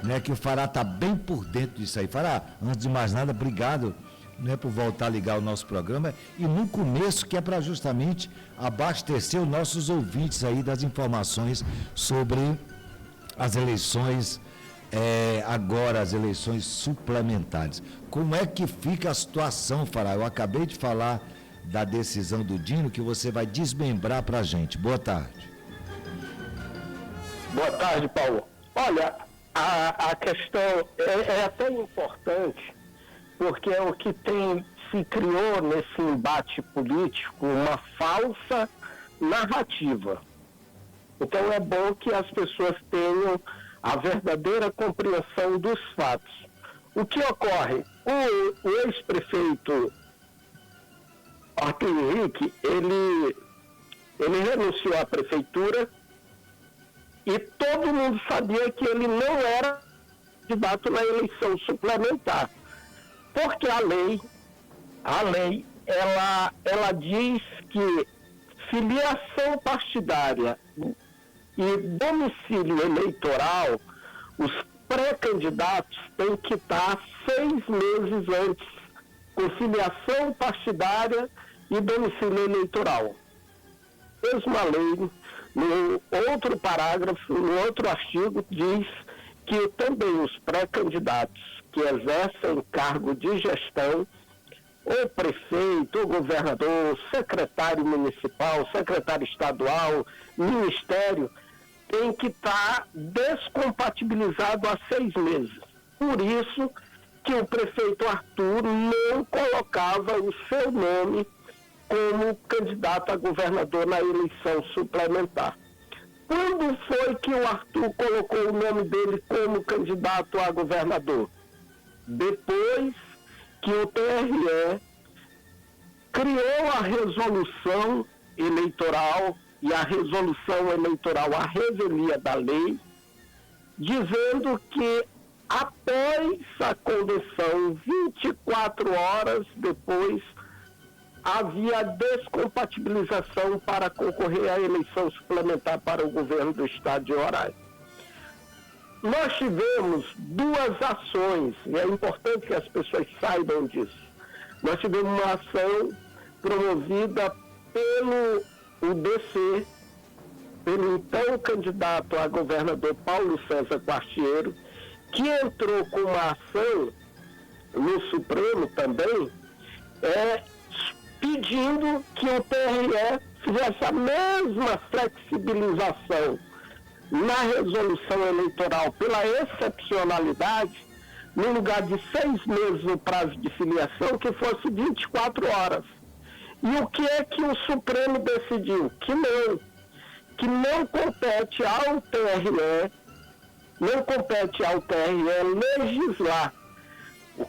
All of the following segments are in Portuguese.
né, que o Fará está bem por dentro disso aí. Fará, antes de mais nada, obrigado, né, por voltar a ligar o nosso programa, e no começo, que é para justamente abastecer os nossos ouvintes aí das informações sobre as eleições, agora as eleições suplementares. Como é que fica a situação, Fará? Eu acabei de falar da decisão do Dino, que você vai desmembrar para a gente. Boa tarde. Boa tarde, Paulo. Olha, a questão é até importante, porque é o que se criou nesse embate político uma falsa narrativa. Então é bom que as pessoas tenham a verdadeira compreensão dos fatos. O que ocorre? O ex-prefeito Arthur Henrique, ele renunciou à prefeitura e todo mundo sabia que ele não era candidato na eleição suplementar. Porque a lei, ela diz que filiação partidária e domicílio eleitoral, os pré-candidatos têm que estar 6 meses antes, com filiação partidária e domicílio eleitoral. Mesma lei, no outro parágrafo, no outro artigo, diz que também os pré-candidatos que exercem cargo de gestão, ou prefeito, ou governador, secretário municipal, secretário estadual, ministério, tem que estar descompatibilizado há 6 meses. Por isso que o prefeito Arthur não colocava o seu nome como candidato a governador na eleição suplementar. Quando foi que o Arthur colocou o nome dele como candidato a governador? Depois que o TRE criou a resolução eleitoral e a resolução eleitoral, a revelia da lei, dizendo que após a convenção, 24 horas depois, havia descompatibilização para concorrer à eleição suplementar para o governo do estado de Roraima. Nós tivemos 2 ações, e é importante que as pessoas saibam disso. Nós tivemos uma ação promovida pelo UDC, pelo então candidato a governador Paulo César Quartiero, que entrou com uma ação no Supremo também, pedindo que o TRE fizesse a mesma flexibilização na resolução eleitoral pela excepcionalidade, no lugar de 6 meses o prazo de filiação, que fosse 24 horas. E o que é que o Supremo decidiu? Que não compete ao TRE, legislar.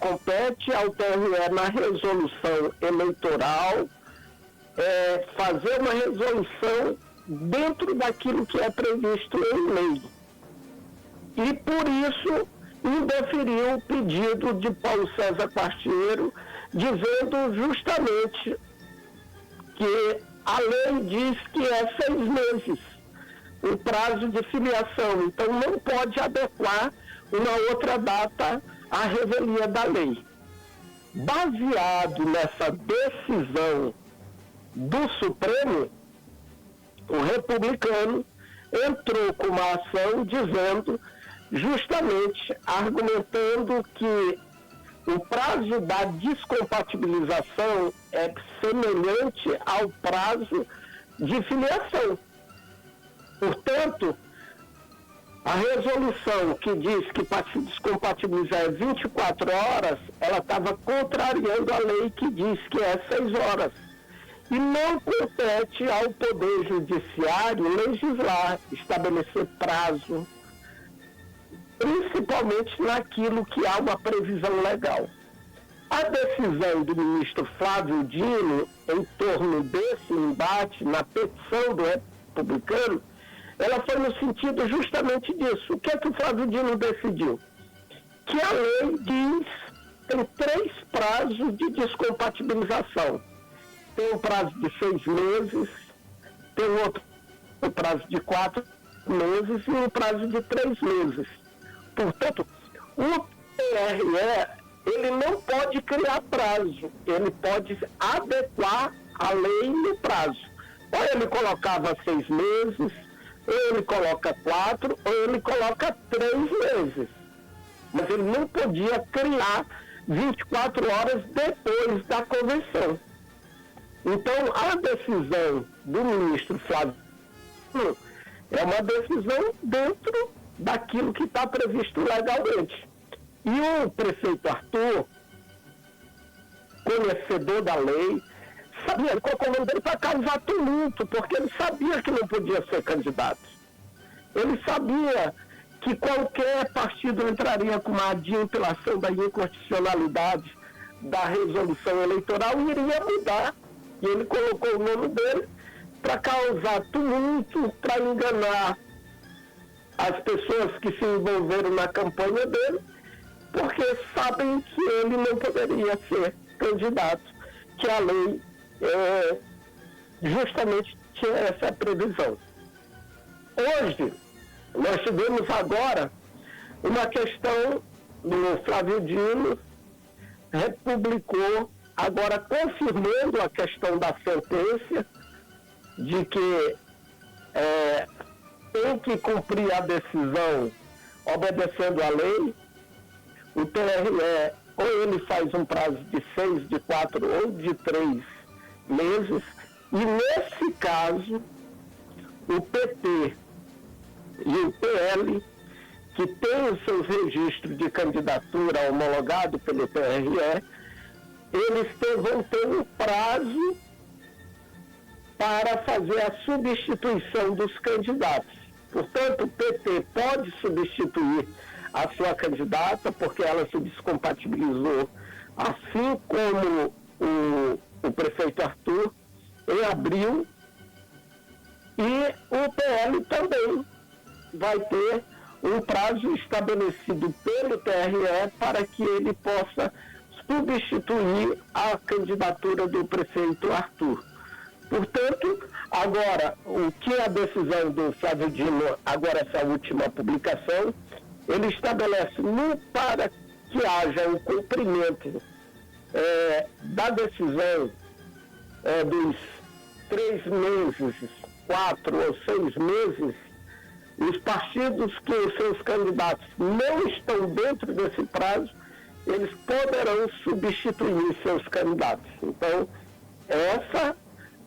Compete ao TRE na resolução eleitoral fazer uma resolução dentro daquilo que é previsto em lei. E por isso indeferiu o pedido de Paulo César Quartiero, dizendo justamente que a lei diz que é 6 meses o prazo de filiação, então não pode adequar uma outra data à revelia da lei. Baseado nessa decisão do Supremo, o republicano entrou com uma ação dizendo, justamente argumentando que o prazo da descompatibilização é semelhante ao prazo de filiação. Portanto, a resolução que diz que para se descompatibilizar é 24 horas, ela estava contrariando a lei que diz que é 6 horas. E não compete ao Poder Judiciário legislar, estabelecer prazo, principalmente naquilo que há uma previsão legal. A decisão do ministro Flávio Dino em torno desse embate, na petição do republicano, ela foi no sentido justamente disso. O que é que o Flávio Dino decidiu? Que a lei diz que tem 3 prazos de descompatibilização. Tem um prazo de 6 meses, tem outro prazo de 4 meses e um prazo de 3 meses. Portanto, o TRE, ele não pode criar prazo, ele pode adequar a lei no prazo. Ou ele colocava 6 meses, ou ele coloca 4, ou ele coloca 3 meses. Mas ele não podia criar 24 horas depois da convenção. Então, a decisão do ministro Flávio é uma decisão dentro daquilo que está previsto legalmente. E o prefeito Arthur, conhecedor da lei, sabia, ele colocou o nome dele para causar tumulto, porque ele sabia que não podia ser candidato. Ele sabia que qualquer partido entraria com uma adimplação da inconstitucionalidade da resolução eleitoral e iria mudar. E ele colocou o nome dele para causar tumulto, para enganar as pessoas que se envolveram na campanha dele, porque sabem que ele não poderia ser candidato, que a lei justamente tinha essa previsão. Hoje, nós tivemos agora uma questão do Flávio Dino, republicou, agora confirmando a questão da sentença, de que tem que cumprir a decisão obedecendo à lei. O TRE, ou ele faz um prazo de 6, de 4 ou de 3 meses, e nesse caso, o PT e o PL, que tem os seus registros de candidatura homologado pelo TRE, eles vão ter um prazo para fazer a substituição dos candidatos. Portanto, o PT pode substituir a sua candidata, porque ela se descompatibilizou, assim como o prefeito Arthur, em abril, e o PL também vai ter um prazo estabelecido pelo TRE para que ele possa substituir a candidatura do prefeito Arthur. Portanto, agora, o que é a decisão do Flávio Dino, agora essa última publicação, ele estabelece para que haja um cumprimento da decisão dos 3 meses, 4 ou 6 meses, os partidos que os seus candidatos não estão dentro desse prazo, eles poderão substituir seus candidatos. Então, essa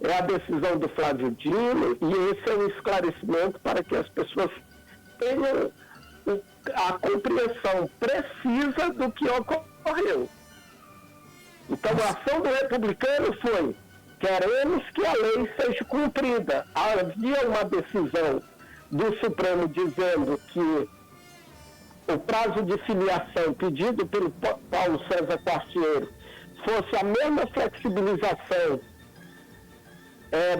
é a decisão do Flávio Dino e esse é um esclarecimento para que as pessoas tenham a compreensão precisa do que ocorreu. Então, a ação do republicano foi: queremos que a lei seja cumprida. Havia uma decisão do Supremo dizendo que o prazo de filiação pedido pelo Paulo César Quartiero fosse a mesma flexibilização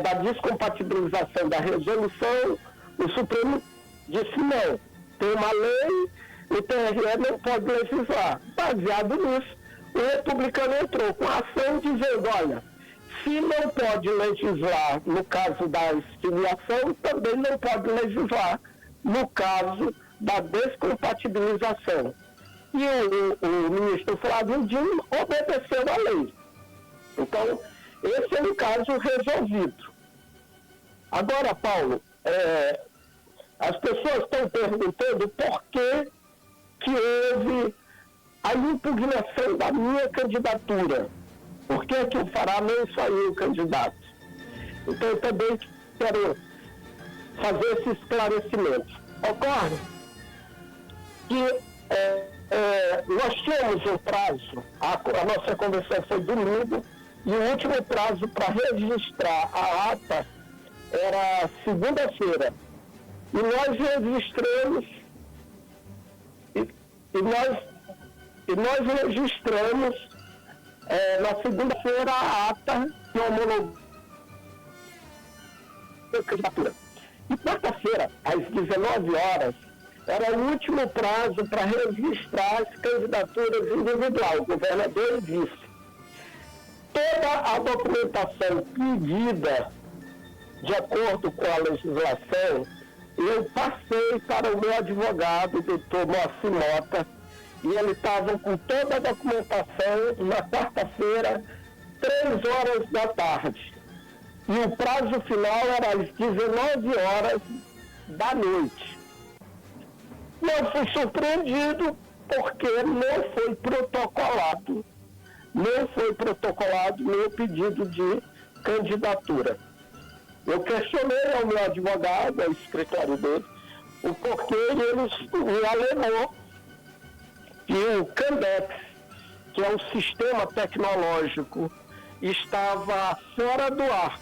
da descompatibilização da resolução. O Supremo disse não, tem uma lei, o TRE não pode legislar. Baseado nisso, o republicano entrou com a ação dizendo, olha, se não pode legislar no caso da filiação, também não pode legislar no caso da descompatibilização. E o ministro Flávio Dino obedeceu à lei. Então, esse é um caso resolvido. Agora, Paulo, as pessoas estão perguntando por que houve a impugnação da minha candidatura. Por que o Fará não saiu candidato? Então, eu também quero fazer esse esclarecimento. Ocorre que nós tínhamos um prazo, a nossa convenção foi domingo, e o último prazo para registrar a ata era segunda-feira. E nós registramos, e nós registramos na segunda-feira a ata que homologou a candidatura. E quarta-feira, às 19 horas, era o último prazo para registrar as candidaturas individuais, governador e vice. Toda a documentação pedida, de acordo com a legislação, eu passei para o meu advogado, doutor Moacir Mota, e ele estava com toda a documentação na quarta-feira, 3 horas da tarde. E o prazo final era às 19 horas da noite. E eu fui surpreendido porque não foi protocolado meu pedido de candidatura. Eu questionei ao meu advogado, ao escritório dele, o porquê eles me alegou que o Candex, que é um sistema tecnológico, estava fora do ar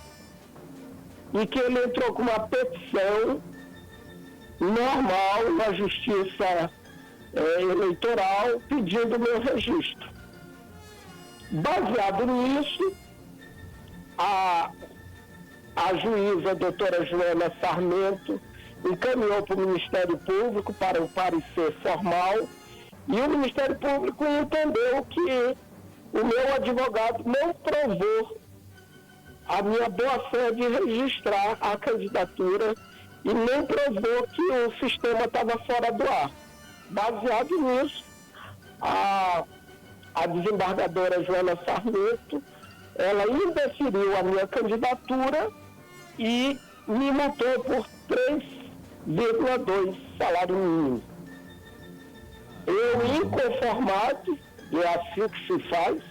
e que ele entrou com uma petição normal na Justiça Eleitoral pedindo meu registro. Baseado nisso, a juíza, a doutora Joana Sarmento, encaminhou para o Ministério Público para o parecer formal, e o Ministério Público entendeu que o meu advogado não provou a minha boa-fé de registrar a candidatura e nem provou que o sistema estava fora do ar. Baseado nisso, a desembargadora Joana Sarmento, ela indeferiu a minha candidatura e me multou por 3,2 salário mínimo. Eu, inconformado, e é assim que se faz,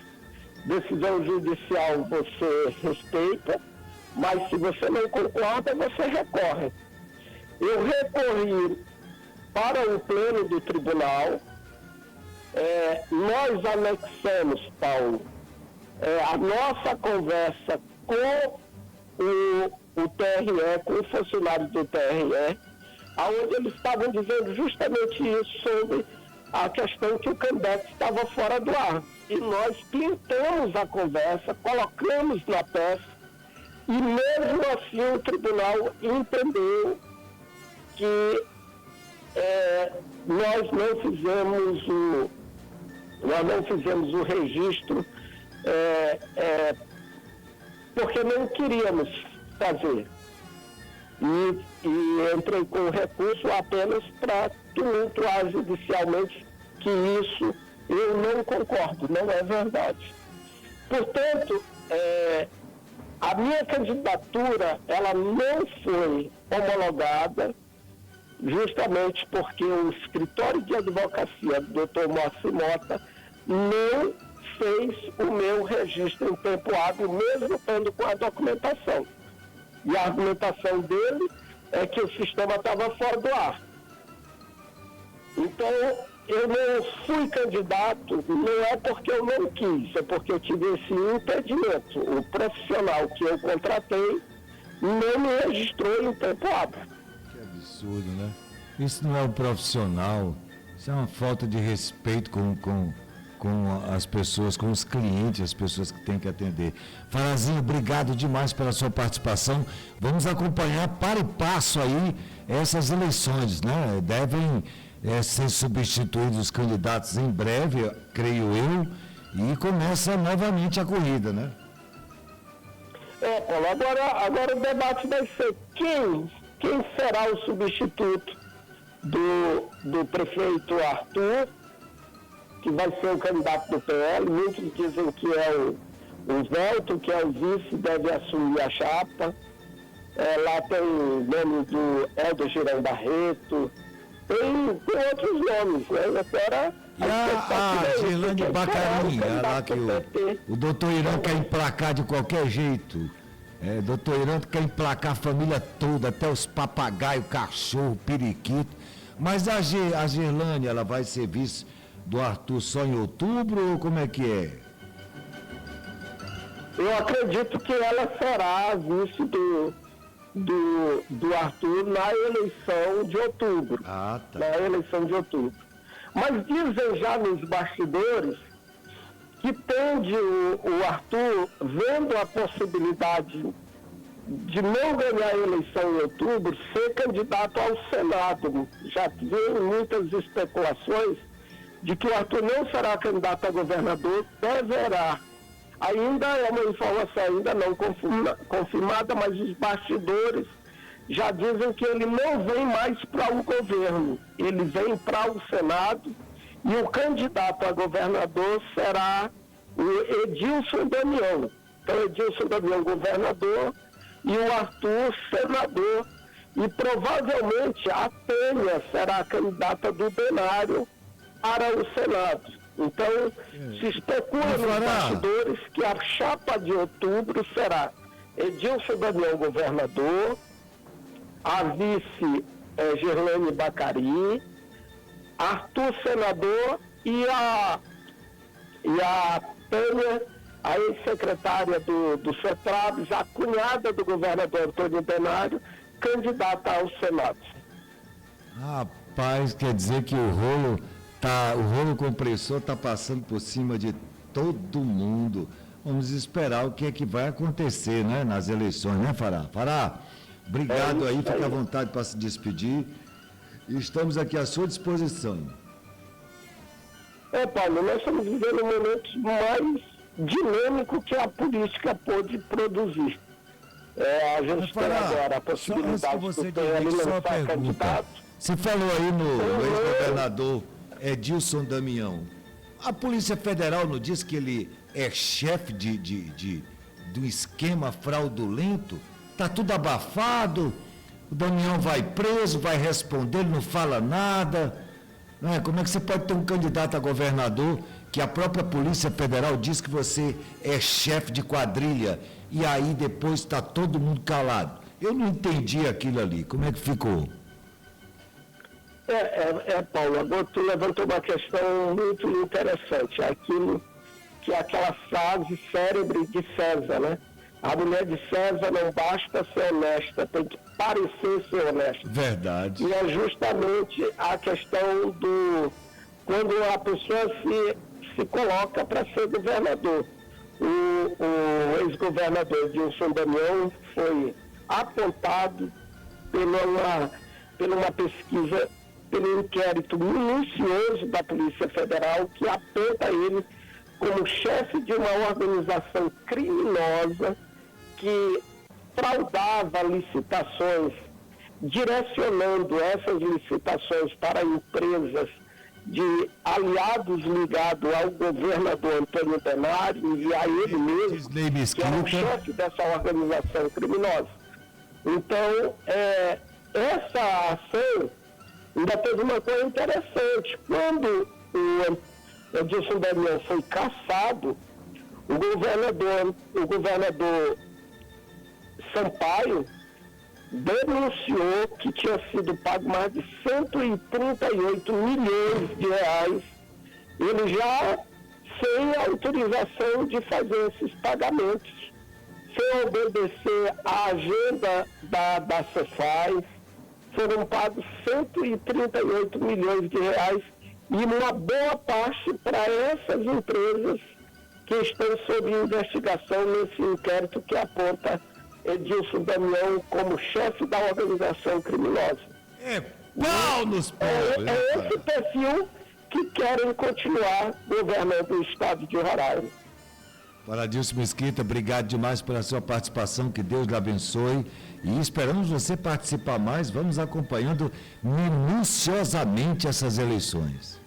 decisão judicial você respeita, mas se você não concorda, você recorre. Eu recorri para o pleno do tribunal, nós anexamos, Paulo, a nossa conversa com o TRE, com os funcionários do TRE, onde eles estavam dizendo justamente isso sobre a questão que o Candex estava fora do ar. E nós pintamos a conversa, colocamos na peça, e mesmo assim o tribunal entendeu que nós não fizemos o registro porque não queríamos fazer. E entrei com o recurso apenas para tumultuar judicialmente que isso eu não concordo, não é verdade. Portanto, a minha candidatura, ela não foi homologada, justamente porque o escritório de advocacia do Dr. Moacir Mota não fez o meu registro em tempo hábil, mesmo estando com a documentação. E a argumentação dele é que o sistema estava fora do ar. Então, eu não fui candidato, não é porque eu não quis, é porque eu tive esse impedimento. O profissional que eu contratei não me registrou em tempo hábil. Que absurdo, né? Isso não é um profissional, isso é uma falta de respeito com as pessoas, com os clientes, as pessoas que têm que atender. Farazinho, obrigado demais pela sua participação. Vamos acompanhar para e passo aí essas eleições, né? Devem ser substituídos os candidatos em breve, creio eu, e começa novamente a corrida, né? Paulo, agora o debate vai ser quem será o substituto do prefeito Arthur, que vai ser o candidato do PL. Muitos dizem que é o Velto, que é o vice, deve assumir a chapa. Lá tem o nome do Helder Girão Barreto, tem outros nomes, né? Agora, e a Gerlane Bacarim, lá que o doutor Irã quer emplacar de qualquer jeito. O doutor Irã quer emplacar a família toda, até os papagaios, cachorro, periquito. Mas a Gerlane, ela vai ser vice do Arthur só em outubro ou como é que é? Eu acredito que ela será a vice do Arthur na eleição de outubro. Ah, tá. Na eleição de outubro. Mas dizem já nos bastidores que tende o Arthur, vendo a possibilidade de não ganhar a eleição em outubro, ser candidato ao Senado. Já tem muitas especulações de que o Arthur não será candidato a governador, deverá. Ainda é uma informação ainda não confirmada, mas os bastidores já dizem que ele não vem mais para o governo, ele vem para o Senado, e o candidato a governador será o Edilson Damião. Então, Edilson Damião, governador, e o Arthur, senador, e provavelmente a Tânia será a candidata do Denário para o Senado. Então, se especula nos bastidores que a chapa de outubro será Edilson Damião, governador, a vice Gerlane Bacari, Arthur, senador, e a Tânia, a ex-secretária do CETRABS, a cunhada do governador Antônio Denário, candidata ao Senado. Rapaz, quer dizer que o rolo compressor está passando por cima de todo mundo. Vamos esperar o que é que vai acontecer, né, nas eleições, né, Fará? Fará, obrigado aí, fica à vontade para se despedir. Estamos aqui à sua disposição. Paulo, nós estamos vivendo um momento mais dinâmico que a política pôde produzir. A gente tem agora a possibilidade de ter ali lançar candidatos. Você falou aí no ex-governador Edilson Damião. A Polícia Federal não disse que ele é chefe do esquema fraudulento? Está tudo abafado, o Damião vai preso, vai responder, ele não fala nada. Não é? Como é que você pode ter um candidato a governador que a própria Polícia Federal diz que você é chefe de quadrilha e aí depois está todo mundo calado? Eu não entendi aquilo ali. Como é que ficou? Paulo, agora tu levantou uma questão muito interessante. Aquilo que é aquela frase célebre de César, né? A mulher de César não basta ser honesta, tem que parecer ser honesta. Verdade. E é justamente a questão do... quando a pessoa se coloca para ser governador. O ex-governador Edilson Damião foi apontado pela uma pesquisa, pelo inquérito minucioso da Polícia Federal, que aponta ele como chefe de uma organização criminosa que fraudava licitações, direcionando essas licitações para empresas de aliados ligados ao governador Antônio Denário e a ele mesmo, que é o chefe dessa organização criminosa. Então, essa ação ainda teve uma coisa interessante. Quando o Edilson Damião foi cassado, o governador Sampaio denunciou que tinha sido pago mais de 138 milhões de reais, ele já sem autorização de fazer esses pagamentos, sem obedecer à agenda da Cefaz. Foram pagos 138 milhões de reais e uma boa parte para essas empresas que estão sob investigação nesse inquérito que aponta Edilson Damião como chefe da organização criminosa. Pau nos pobres! Esse perfil que querem continuar governando o estado de Roraima. Paradilson Mesquita, obrigado demais pela sua participação, que Deus lhe abençoe e esperamos você participar mais, vamos acompanhando minuciosamente essas eleições.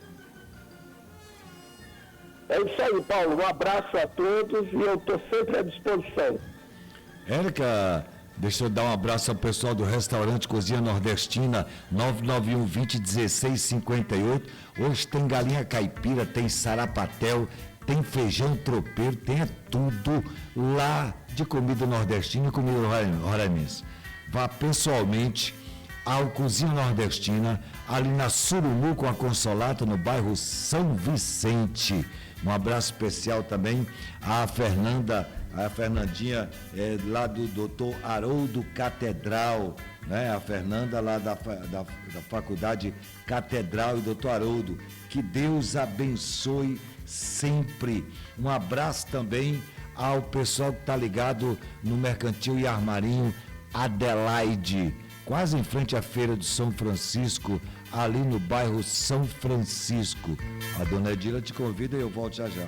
É isso aí, Paulo, um abraço a todos e eu estou sempre à disposição. Érica, deixa eu dar um abraço ao pessoal do restaurante Cozinha Nordestina, 991 20 16 58. Hoje tem galinha caipira, tem sarapatel, tem feijão tropeiro, tem tudo lá de comida nordestina e comida roraimense. Vá pessoalmente ao Cozinha Nordestina, ali na Sururu com a Consolata, no bairro São Vicente. Um abraço especial também à Fernandinha, lá do Dr. Haroldo Catedral, né? A Fernanda lá da Faculdade Catedral e Dr. Haroldo. Que Deus abençoe sempre. Um abraço também ao pessoal que está ligado no Mercantil e Armarinho Adelaide, quase em frente à Feira de São Francisco, ali no bairro São Francisco. A dona Edila te convida e eu volto já já.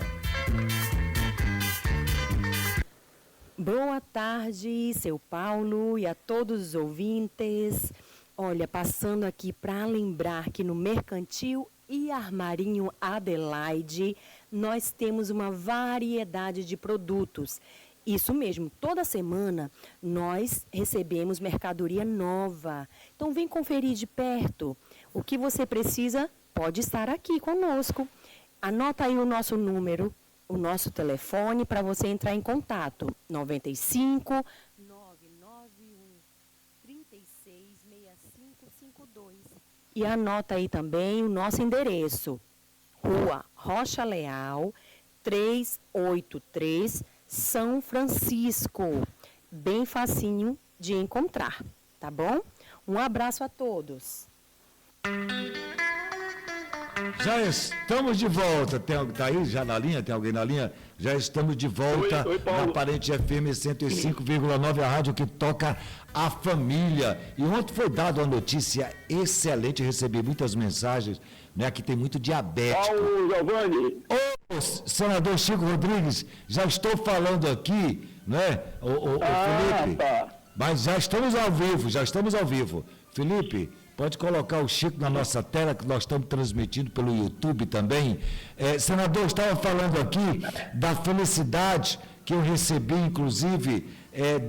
Boa tarde, seu Paulo e a todos os ouvintes. Olha, passando aqui para lembrar que no Mercantil e Armarinho Adelaide, nós temos uma variedade de produtos. Isso mesmo, toda semana nós recebemos mercadoria nova. Então vem conferir de perto. O que você precisa pode estar aqui conosco. Anota aí o nosso número, o nosso telefone para você entrar em contato. 95 991 36 6552. E anota aí também o nosso endereço. Rua Rocha Leal, 383, São Francisco. Bem facinho de encontrar, tá bom? Um abraço a todos. Já estamos de volta. Tá aí já na linha? Tem alguém na linha? Já estamos de volta na Aparente FM 105,9, a rádio que toca a família. E ontem foi dada uma notícia excelente, recebi muitas mensagens, né? Que tem muito diabético. Paulo Giovanni. Ô, senador Chico Rodrigues, já estou falando aqui, né? O Felipe, tá. Mas já estamos ao vivo. Felipe, pode colocar o Chico na nossa tela, que nós estamos transmitindo pelo YouTube também. Senador, estava falando aqui da felicidade que eu recebi, inclusive,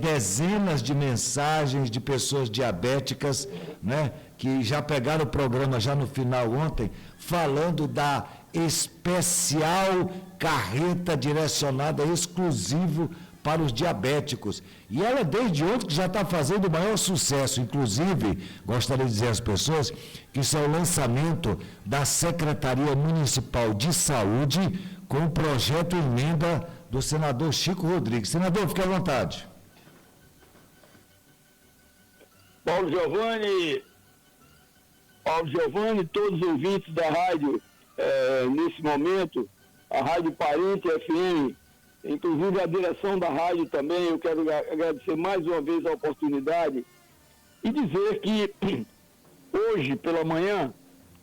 dezenas de mensagens de pessoas diabéticas, né, que já pegaram o programa já no final ontem, falando da especial carreta direcionada exclusivo para os diabéticos. E ela, desde ontem, que já está fazendo o maior sucesso. Inclusive, gostaria de dizer às pessoas que isso é o lançamento da Secretaria Municipal de Saúde com o projeto emenda do senador Chico Rodrigues. Senador, fique à vontade. Paulo Giovanni, todos os ouvintes da rádio, nesse momento, a Rádio Parente FM, inclusive a direção da rádio também, eu quero agradecer mais uma vez a oportunidade e dizer que hoje pela manhã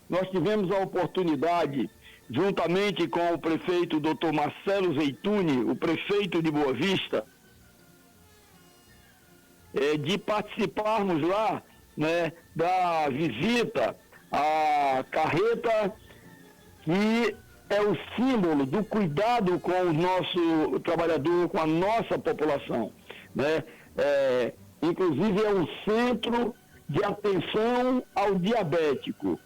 nós tivemos a oportunidade, juntamente com o prefeito Dr. Marcelo Zeituni, o prefeito de Boa Vista, de participarmos lá, né, da visita à carreta que é o símbolo do cuidado com o nosso trabalhador, com a nossa população, né? Inclusive é um centro de atenção ao diabético,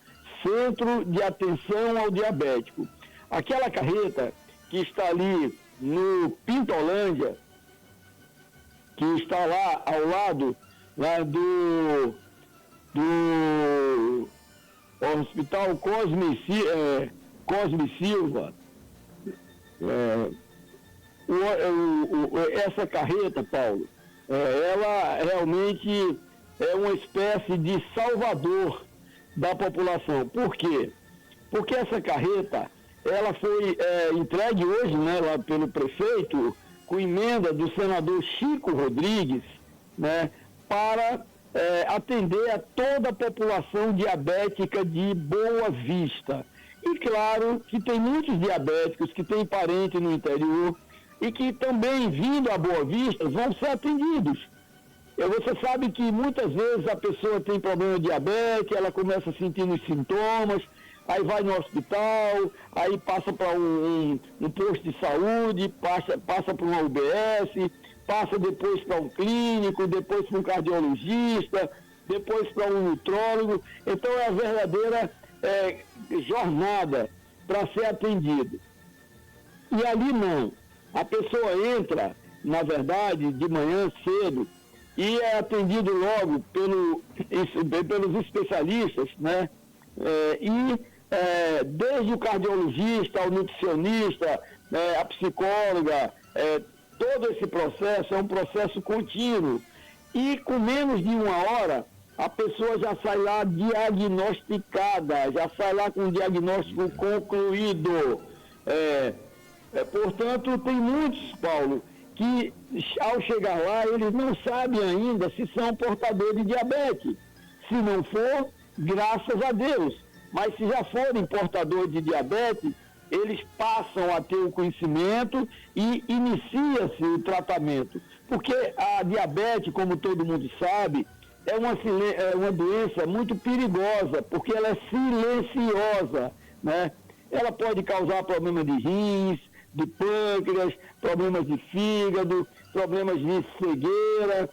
Aquela carreta que está ali no Pintolândia, que está lá ao lado do Hospital Cosme Silva, essa carreta, Paulo, ela realmente é uma espécie de salvador da população. Por quê? Porque essa carreta, ela foi entregue hoje, né, lá pelo prefeito, com emenda do senador Chico Rodrigues, né, para atender a toda a população diabética de Boa Vista. E claro que tem muitos diabéticos que têm parente no interior e que também, vindo a Boa Vista, vão ser atendidos. Você sabe que muitas vezes a pessoa tem problema de diabetes, ela começa a sentir os sintomas, aí vai no hospital, aí passa para um posto de saúde, passa para uma UBS, passa depois para um clínico, depois para um cardiologista, depois para um nutrólogo. Então é a verdadeira jornada para ser atendido. E ali não. A pessoa entra, na verdade, de manhã cedo e é atendido logo pelos especialistas, né? Desde o cardiologista, ao nutricionista, a psicóloga, todo esse processo é um processo contínuo. E com menos de uma hora, a pessoa já sai lá diagnosticada, já sai lá com o diagnóstico concluído. Portanto, tem muitos, Paulo, que ao chegar lá, eles não sabem ainda se são portadores de diabetes. Se não for, graças a Deus. Mas se já forem portadores de diabetes, eles passam a ter o conhecimento e inicia-se o tratamento. Porque a diabetes, como todo mundo sabe, é uma doença muito perigosa, porque ela é silenciosa, né? Ela pode causar problemas de rins, de pâncreas, problemas de fígado, problemas de cegueira,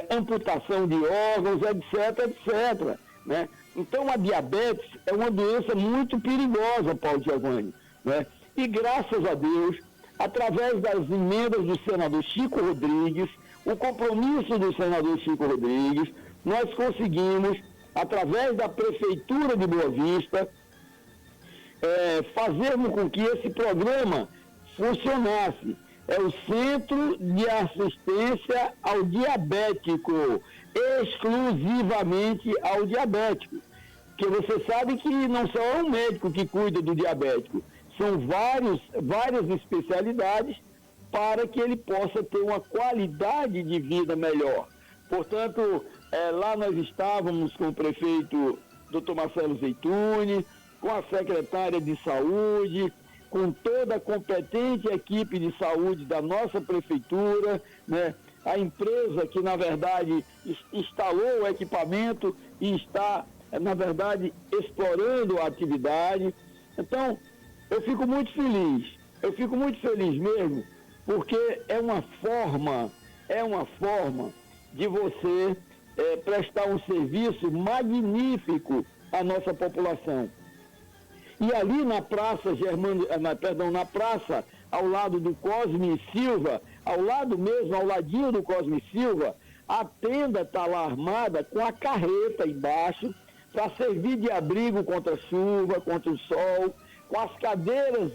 amputação de órgãos, etc, etc, né? Então, a diabetes é uma doença muito perigosa, Paulo Giovanni, né? E, graças a Deus, através das emendas do senador Chico Rodrigues, o compromisso do senador Chico Rodrigues, nós conseguimos, através da Prefeitura de Boa Vista, fazermos com que esse programa funcionasse. É o Centro de Assistência ao Diabético, exclusivamente ao diabético. Porque você sabe que não só é um médico que cuida do diabético, são várias especialidades para que ele possa ter uma qualidade de vida melhor. Portanto, lá nós estávamos com o prefeito Dr. Marcelo Zeituni, com a secretária de saúde, com toda a competente equipe de saúde da nossa prefeitura, né? A empresa que, na verdade, instalou o equipamento e está, na verdade, explorando a atividade. Então, eu fico muito feliz mesmo, porque é uma forma de você prestar um serviço magnífico à nossa população. E ali na praça na praça ao lado do Cosme Silva, ao ladinho do Cosme Silva, a tenda está lá armada com a carreta embaixo para servir de abrigo contra a chuva, contra o sol, com as cadeiras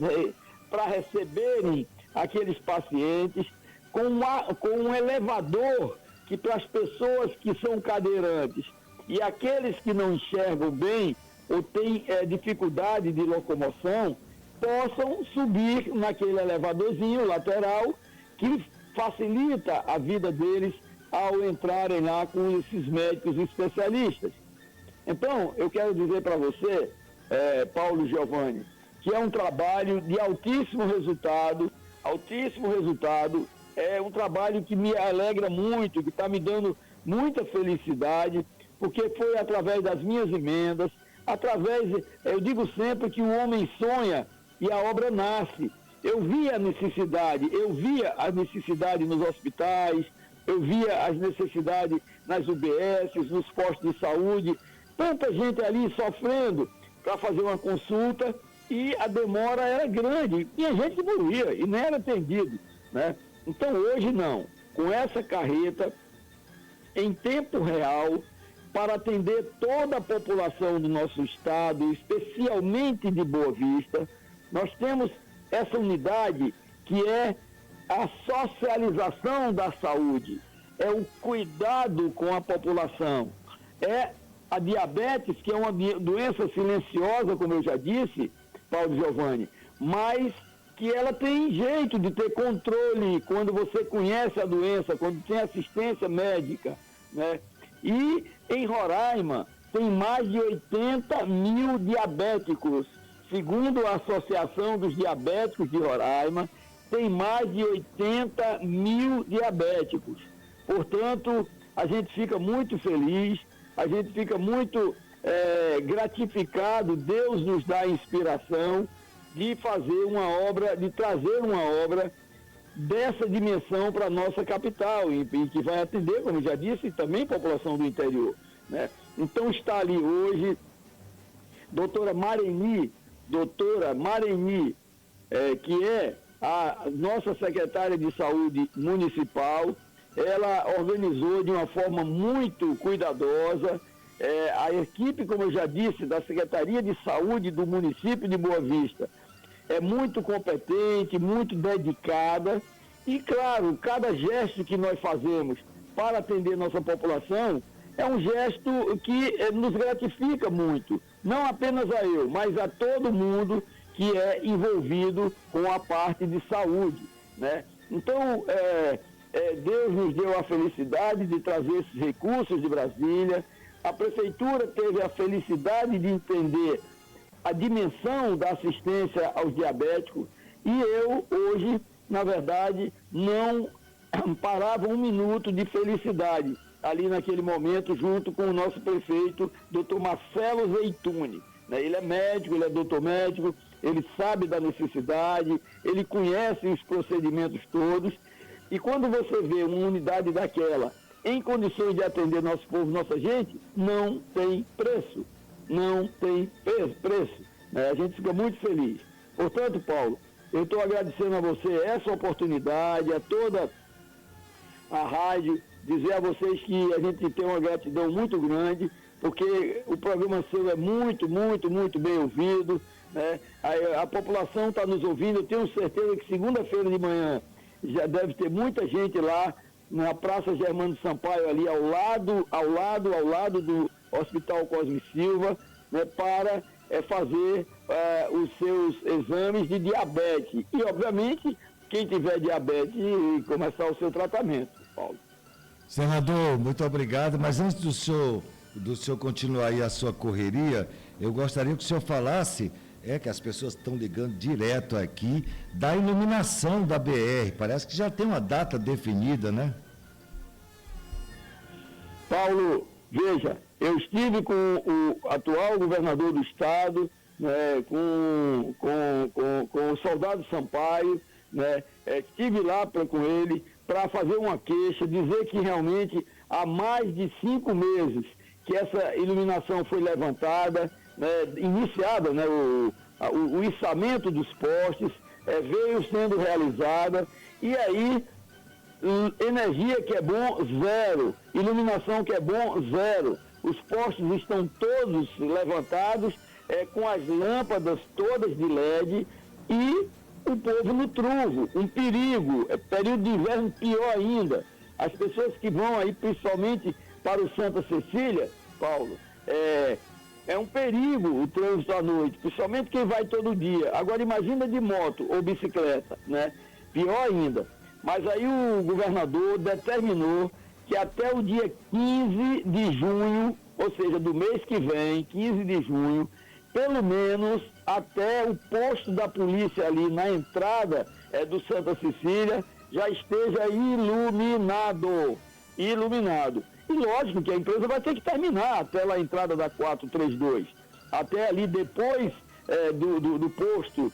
para receberem aqueles pacientes, com um elevador que para as pessoas que são cadeirantes e aqueles que não enxergam bem ou têm dificuldade de locomoção, possam subir naquele elevadorzinho lateral que facilita a vida deles ao entrarem lá com esses médicos especialistas. Então, eu quero dizer para você, Paulo Giovanni, que é um trabalho de altíssimo resultado, é um trabalho que me alegra muito, que está me dando muita felicidade, porque foi através das minhas emendas, eu digo sempre que o homem sonha e a obra nasce. Eu via a necessidade nos hospitais, eu via as necessidades nas UBSs, nos postos de saúde, tanta gente ali sofrendo para fazer uma consulta e a demora era grande. Tinha gente que morria e nem era atendido, né? Então hoje não, com essa carreta em tempo real, para atender toda a população do nosso estado, especialmente de Boa Vista, nós temos essa unidade que é a socialização da saúde, é o cuidado com a população, é a diabetes, que é uma doença silenciosa, como eu já disse, Paulo Giovanni, mas que ela tem jeito de ter controle quando você conhece a doença, quando tem assistência médica, né? E em Roraima tem mais de 80 mil diabéticos, segundo a Associação dos Diabéticos de Roraima, tem mais de 80 mil diabéticos. Portanto, a gente fica muito feliz, a gente fica muito gratificado, Deus nos dá a inspiração de fazer uma obra, de trazer uma obra dessa dimensão para a nossa capital, e que vai atender, como eu já disse, também a população do interior, né? Então está ali hoje doutora Mareni, que é a nossa secretária de saúde municipal. Ela organizou de uma forma muito cuidadosa, a equipe, como eu já disse, da Secretaria de Saúde do município de Boa Vista é muito competente, muito dedicada e, claro, cada gesto que nós fazemos para atender nossa população é um gesto que nos gratifica muito, não apenas a eu, mas a todo mundo que é envolvido com a parte de saúde, né? Então, Deus nos deu a felicidade de trazer esses recursos de Brasília, a Prefeitura teve a felicidade de entender a dimensão da assistência aos diabéticos, e eu, hoje, na verdade, não parava um minuto de felicidade ali naquele momento, junto com o nosso prefeito, doutor Marcelo Zeituni. Ele é médico, ele é doutor médico, ele sabe da necessidade, ele conhece os procedimentos todos, e quando você vê uma unidade daquela em condições de atender nosso povo, nossa gente, não tem preço, não tem preço. A gente fica muito feliz. Portanto, Paulo, eu estou agradecendo a você essa oportunidade, a toda a rádio, dizer a vocês que a gente tem uma gratidão muito grande, porque o programa seu é muito, muito, muito bem ouvido, né? A população está nos ouvindo, eu tenho certeza que segunda-feira de manhã já deve ter muita gente lá na Praça Germano Sampaio, ali ao lado do Hospital Cosme Silva, né, para fazer os seus exames de diabetes. E, obviamente, quem tiver diabetes, começar o seu tratamento, Paulo. Senador, muito obrigado, mas antes do senhor continuar aí a sua correria, eu gostaria que o senhor falasse, que as pessoas estão ligando direto aqui, da iluminação da BR, parece que já tem uma data definida, né? Paulo, veja, eu estive com o atual governador do estado, né, com o soldado Sampaio, né, estive lá com ele para fazer uma queixa, dizer que realmente há mais de 5 meses que essa iluminação foi levantada, né, iniciada, né, o içamento dos postes, veio sendo realizada, e aí energia que é bom, zero, iluminação que é bom, zero. Os postes estão todos levantados, com as lâmpadas todas de LED, e o povo no truvo, um perigo, período de inverno pior ainda. As pessoas que vão aí, principalmente para o Santa Cecília, Paulo, é um perigo o trânsito à noite, principalmente quem vai todo dia. Agora imagina de moto ou bicicleta, né? Pior ainda. Mas aí o governador determinou que até o dia 15 de junho, ou seja, do mês que vem, 15 de junho, pelo menos até o posto da polícia ali na entrada do Santa Cecília já esteja iluminado. E lógico que a empresa vai ter que terminar até lá a entrada da 432, até ali depois do posto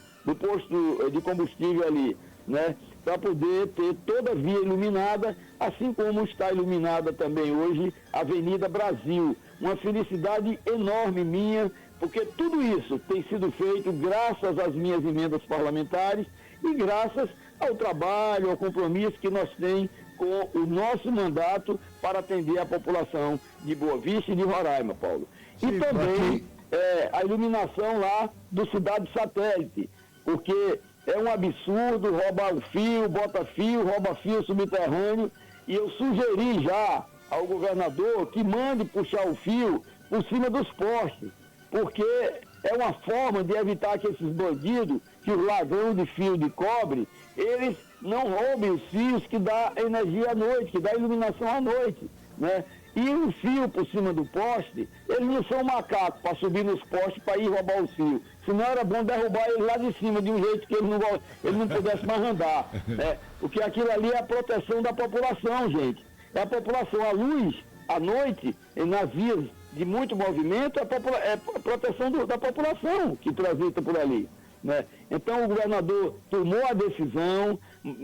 de combustível ali, né? Para poder ter toda a via iluminada, assim como está iluminada também hoje a Avenida Brasil. Uma felicidade enorme minha, porque tudo isso tem sido feito graças às minhas emendas parlamentares e graças ao trabalho, ao compromisso que nós temos com o nosso mandato para atender a população de Boa Vista e de Roraima, Paulo. Sim, e também a iluminação lá do Cidade Satélite, porque é um absurdo roubar o fio, bota fio, rouba fio subterrâneo, e eu sugeri já ao governador que mande puxar o fio por cima dos postes, porque é uma forma de evitar que esses bandidos, que os ladrões de fio de cobre, eles não roubem os fios que dá energia à noite, que dá iluminação à noite, né? E o fio por cima do poste, eles não são macacos para subir nos postes para ir roubar o fio. Senão era bom derrubar ele lá de cima, de um jeito que ele não pudesse mais andar, né? Porque aquilo ali é a proteção da população, gente. É a população, a luz, à noite, nas vias de muito movimento, é a proteção da população que transita por ali, né? Então o governador tomou a decisão,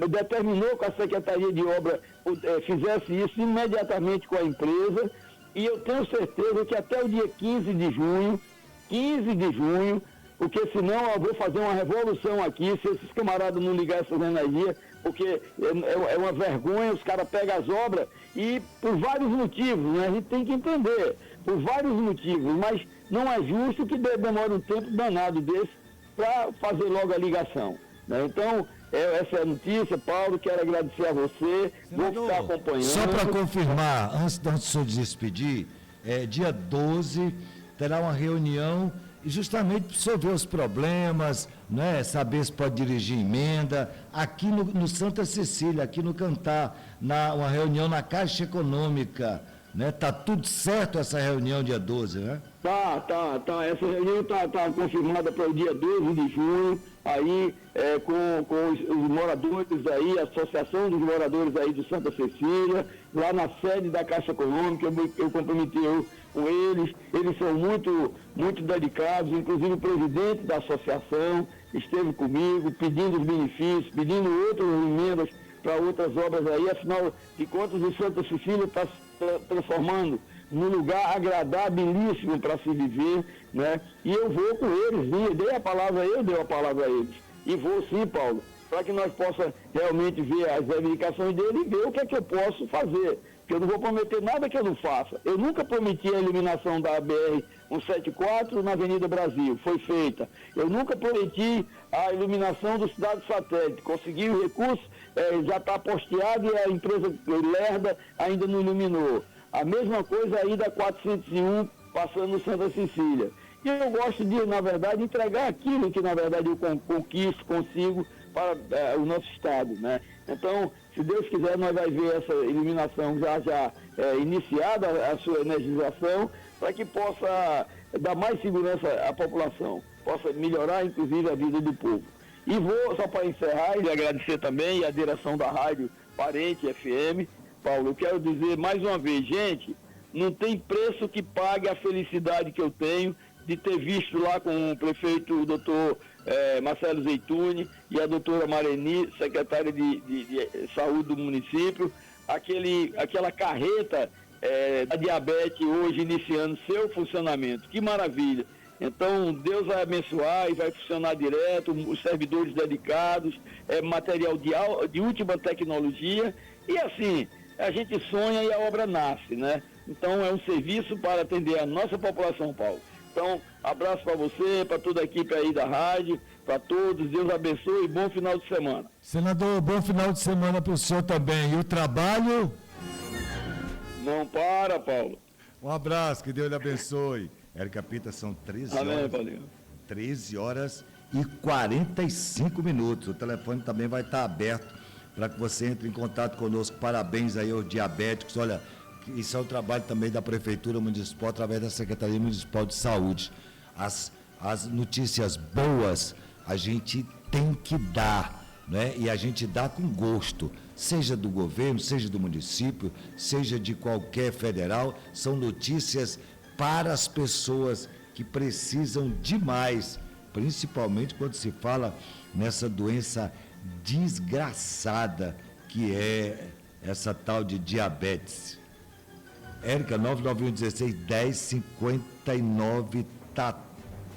determinou que a Secretaria de Obra fizesse isso imediatamente com a empresa, e eu tenho certeza que até o dia 15 de junho, porque senão eu vou fazer uma revolução aqui, se esses camaradas não ligarem essas energias, porque é uma vergonha, os caras pegam as obras e por vários motivos, né? A gente tem que entender, por vários motivos, mas não é justo que demore um tempo danado desse para fazer logo a ligação, né? Então, essa é a notícia, Paulo, quero agradecer a você, senador, vou ficar acompanhando. Só para confirmar, antes do senhor despedir, dia 12 terá uma reunião e justamente para o senhor ver os problemas, né, saber se pode dirigir emenda, aqui no Santa Cecília, aqui no Cantar, uma reunião na Caixa Econômica, né? Está tudo certo essa reunião dia 12, né? Tá. Essa reunião tá confirmada para o dia 12 de junho, aí com os moradores aí, a Associação dos Moradores aí do Santa Cecília, lá na sede da Caixa Econômica, eu comprometi com eles são muito dedicados, inclusive o presidente da associação esteve comigo, pedindo os benefícios, pedindo outras emendas para outras obras aí, afinal de contas o Santa Cecília está se transformando num lugar agradabilíssimo para se viver, né? E eu vou com eles, eu dei a palavra a eles. E vou sim, Paulo, para que nós possamos realmente ver as reivindicações dele e ver o que é que eu posso fazer. Porque eu não vou prometer nada que eu não faça. Eu nunca prometi a eliminação da BR-174 na Avenida Brasil, foi feita. Eu nunca prometi a iluminação do Cidade Satélite. Consegui o recurso, já está posteado e a empresa Lerda ainda não iluminou. A mesma coisa aí da 401 passando no Santa Cecília. E eu gosto de, na verdade, entregar aquilo que, na verdade, eu consigo para o nosso Estado, né? Então, se Deus quiser, nós vamos ver essa iluminação já iniciada, a sua energização, para que possa dar mais segurança à população, possa melhorar, inclusive, a vida do povo. E vou, só para encerrar, e agradecer também a direção da Rádio Parente FM. Paulo, eu quero dizer mais uma vez, gente, não tem preço que pague a felicidade que eu tenho de ter visto lá com o prefeito, o doutor Marcelo Zeituni e a doutora Mareni, secretária de saúde do município, aquela carreta da diabetes hoje iniciando seu funcionamento. Que maravilha! Então, Deus vai abençoar e vai funcionar direto, os servidores dedicados, material de última tecnologia, e assim, a gente sonha e a obra nasce, né? Então, é um serviço para atender a nossa população, Paulo. Então, abraço para você, para toda a equipe aí da rádio, para todos, Deus abençoe e bom final de semana. Senador, bom final de semana para o senhor também. E o trabalho? Não para, Paulo. Um abraço, que Deus lhe abençoe. Érica Pita, são 13 horas. Amém, Paulinho. 13 horas e 45 minutos. O telefone também vai estar aberto para que você entre em contato conosco. Parabéns aí aos diabéticos. Olha, isso é um trabalho também da Prefeitura Municipal, através da Secretaria Municipal de Saúde. As notícias boas a gente tem que dar, né? E a gente dá com gosto, seja do governo, seja do município, seja de qualquer federal. São notícias para as pessoas que precisam demais, principalmente quando se fala nessa doença desgraçada que é essa tal de diabetes. Érica, 991-16-1059, tá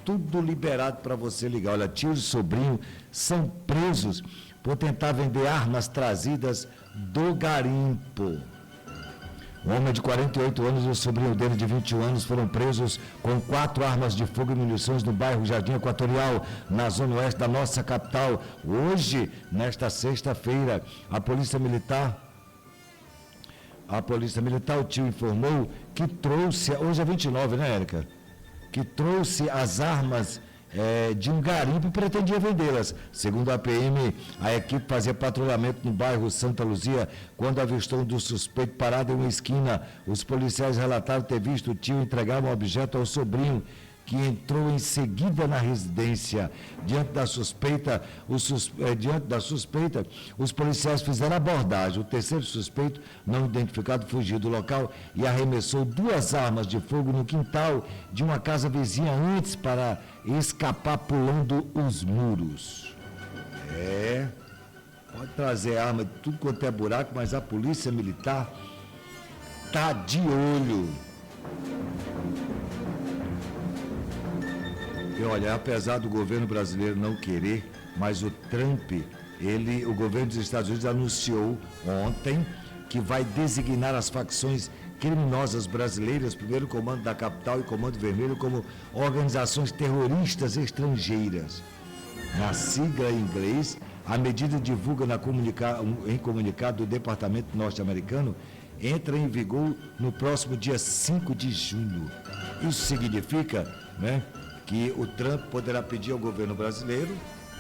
tudo liberado para você ligar. Olha, tio e sobrinho são presos por tentar vender armas trazidas do garimpo. Um homem de 48 anos e o sobrinho dele de 21 anos foram presos com 4 armas de fogo e munições no bairro Jardim Equatorial, na zona oeste da nossa capital. Hoje, nesta sexta-feira, a Polícia Militar, o tio informou que trouxe, hoje é 29, né, Érica? Que trouxe as armas de um garimpo e pretendia vendê-las. Segundo a PM, a equipe fazia patrulhamento no bairro Santa Luzia quando avistou um dos suspeitos parado em uma esquina. Os policiais relataram ter visto o tio entregar um objeto ao sobrinho, que entrou em seguida na residência. Diante da suspeita, os policiais fizeram abordagem. O terceiro suspeito, não identificado, fugiu do local e arremessou 2 armas de fogo no quintal de uma casa vizinha antes para escapar pulando os muros. Pode trazer arma de tudo quanto é buraco, mas a Polícia Militar está de olho. E olha, apesar do governo brasileiro não querer, mas o Trump, o governo dos Estados Unidos anunciou ontem que vai designar as facções criminosas brasileiras, primeiro Comando da Capital e Comando Vermelho, como organizações terroristas estrangeiras. Na sigla em inglês, a medida divulga em comunicado do Departamento Norte-Americano entra em vigor no próximo dia 5 de junho. Isso significa, né, que o Trump poderá pedir ao governo brasileiro,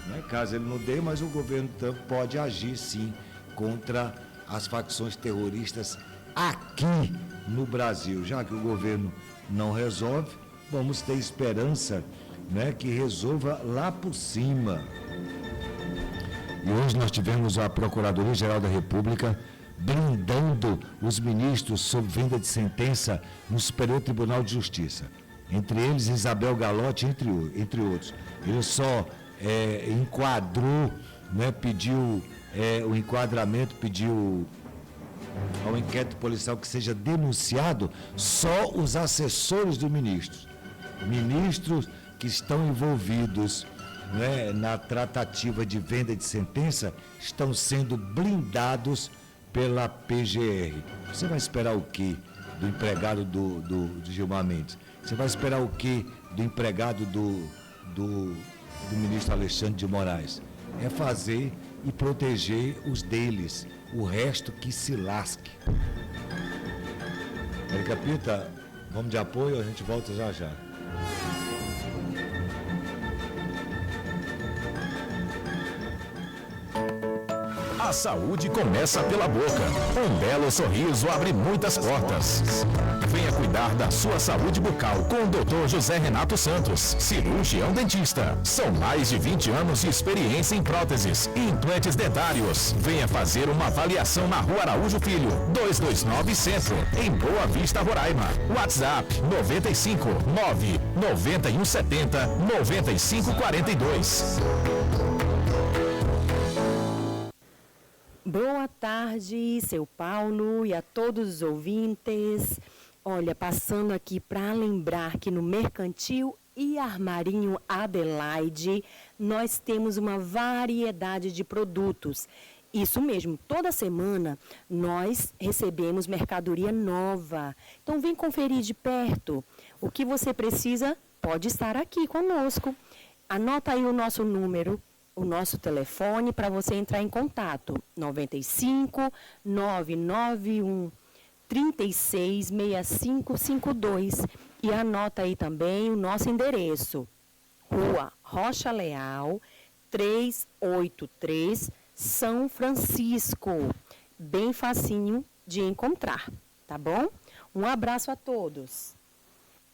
né, caso ele não dê, mas o governo Trump pode agir sim contra as facções terroristas aqui no Brasil. Já que o governo não resolve, vamos ter esperança, né, que resolva lá por cima. E hoje nós tivemos a Procuradoria-Geral da República blindando os ministros sob venda de sentença no Superior Tribunal de Justiça. Entre eles, Isabel Galotti, entre outros. Ele só enquadrou, né, pediu o enquadramento, pediu ao inquérito policial que seja denunciado só os assessores do ministro. Ministros que estão envolvidos, né, na tratativa de venda de sentença estão sendo blindados pela PGR. Você vai esperar o quê do empregado do Gilmar Mendes? Você vai esperar o quê do empregado do ministro Alexandre de Moraes? É fazer e proteger os deles, o resto que se lasque. Érica Pita, vamos de apoio, a gente volta já já. A saúde começa pela boca. Um belo sorriso abre muitas portas. Venha cuidar da sua saúde bucal com o Dr. José Renato Santos, cirurgião dentista. São mais de 20 anos de experiência em próteses e implantes dentários. Venha fazer uma avaliação na Rua Araújo Filho, 229 Centro, em Boa Vista, Roraima. WhatsApp 95 9 9170 9542. Boa tarde, seu Paulo e a todos os ouvintes. Olha, passando aqui para lembrar que no Mercantil e Armarinho Adelaide, nós temos uma variedade de produtos. Isso mesmo, toda semana nós recebemos mercadoria nova. Então vem conferir de perto. O que você precisa pode estar aqui conosco. Anota aí o nosso número, o nosso telefone para você entrar em contato, 95 991 36 6552. E anota aí também o nosso endereço, Rua Rocha Leal, 383, São Francisco. Bem facinho de encontrar, tá bom? Um abraço a todos.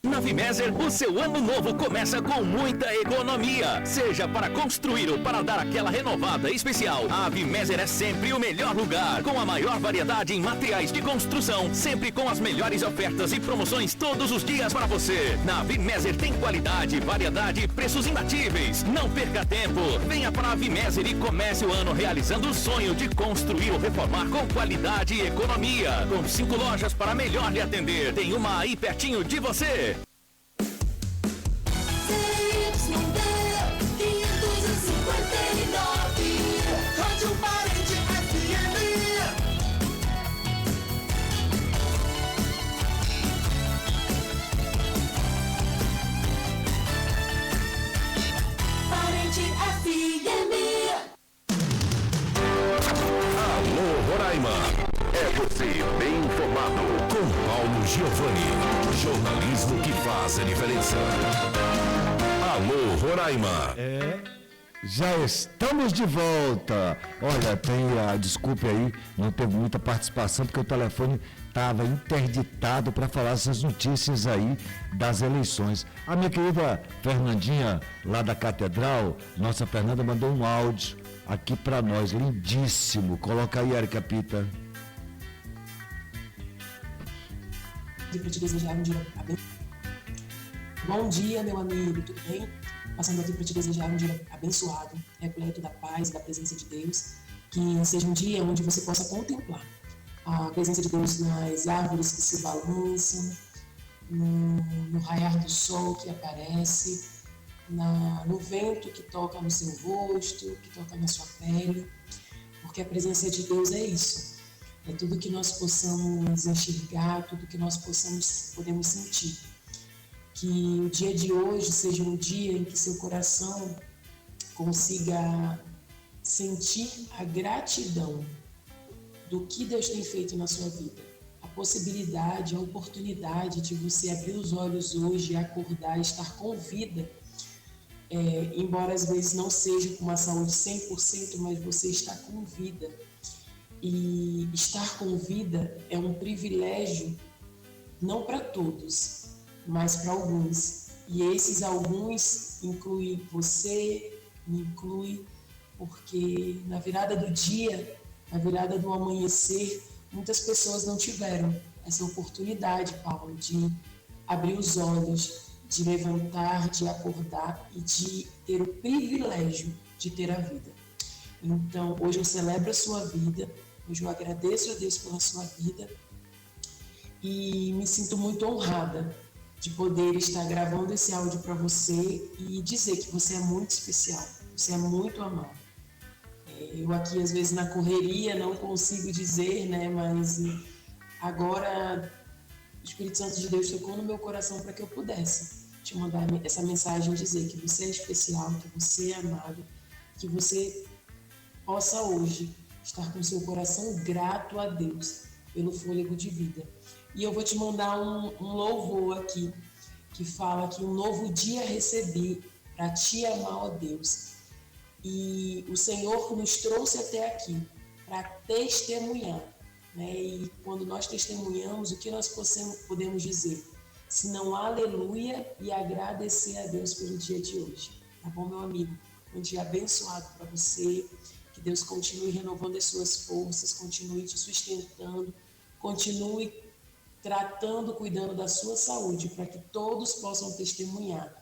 Na Vimeser, o seu ano novo começa com muita economia. Seja para construir ou para dar aquela renovada especial, a Vimeser é sempre o melhor lugar. Com a maior variedade em materiais de construção, sempre com as melhores ofertas e promoções todos os dias para você. Na Vimeser tem qualidade, variedade e preços imbatíveis. Não perca tempo. Venha para a Vimeser e comece o ano realizando o sonho de construir ou reformar com qualidade e economia. Com 5 lojas para melhor lhe atender. Tem uma aí pertinho de você. Alô, Roraima. É você bem informado. Com Paulo Giovanni. Jornalismo que faz a diferença. Alô, Roraima. Já estamos de volta. Olha, desculpe aí, não teve muita participação, porque o telefone estava interditado para falar essas notícias aí das eleições. A minha querida Fernandinha, lá da Catedral, nossa Fernanda, mandou um áudio aqui para nós, lindíssimo. Coloca aí, Érica Pita. Para te desejar um dia abençoado. Bom dia, meu amigo, tudo bem? Passando aqui para te desejar um dia abençoado, repleto da paz e da presença de Deus, que seja um dia onde você possa contemplar a presença de Deus nas árvores que se balançam, no raiar do sol que aparece, no vento que toca no seu rosto, que toca na sua pele, porque a presença de Deus é isso, é tudo que nós possamos enxergar, tudo que nós podemos sentir. Que o dia de hoje seja um dia em que seu coração consiga sentir a gratidão do que Deus tem feito na sua vida. A possibilidade, a oportunidade de você abrir os olhos hoje, acordar, estar com vida, embora às vezes não seja com uma saúde 100%, mas você está com vida. E estar com vida é um privilégio, não para todos, mas para alguns. E esses alguns incluem você, me inclui, porque na virada do dia, na virada do amanhecer, muitas pessoas não tiveram essa oportunidade, Paulo, de abrir os olhos, de levantar, de acordar e de ter o privilégio de ter a vida. Então, hoje eu celebro a sua vida, hoje eu agradeço a Deus pela sua vida e me sinto muito honrada de poder estar gravando esse áudio para você e dizer que você é muito especial, você é muito amado. Eu aqui, às vezes, na correria, não consigo dizer, né, mas agora o Espírito Santo de Deus tocou no meu coração para que eu pudesse te mandar essa mensagem, dizer que você é especial, que você é amado, que você possa hoje estar com seu coração grato a Deus pelo fôlego de vida. E eu vou te mandar um louvor aqui, que fala que um novo dia recebi para te amar, ó Deus. E o Senhor nos trouxe até aqui para testemunhar, né? E quando nós testemunhamos, o que nós podemos dizer? Senão aleluia e agradecer a Deus pelo dia de hoje. Tá bom, meu amigo? Um dia abençoado para você, que Deus continue renovando as suas forças, continue te sustentando, continue tratando, cuidando da sua saúde, para que todos possam testemunhar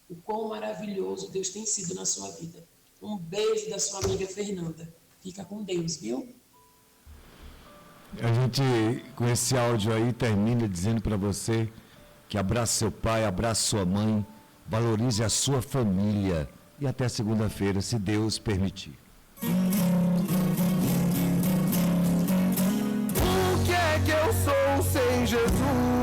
o quão maravilhoso Deus tem sido na sua vida. Um beijo da sua amiga Fernanda. Fica com Deus, viu? A gente, com esse áudio aí, termina dizendo para você que abrace seu pai, abrace sua mãe, valorize a sua família e até segunda-feira, se Deus permitir. O que é que eu sou sem Jesus?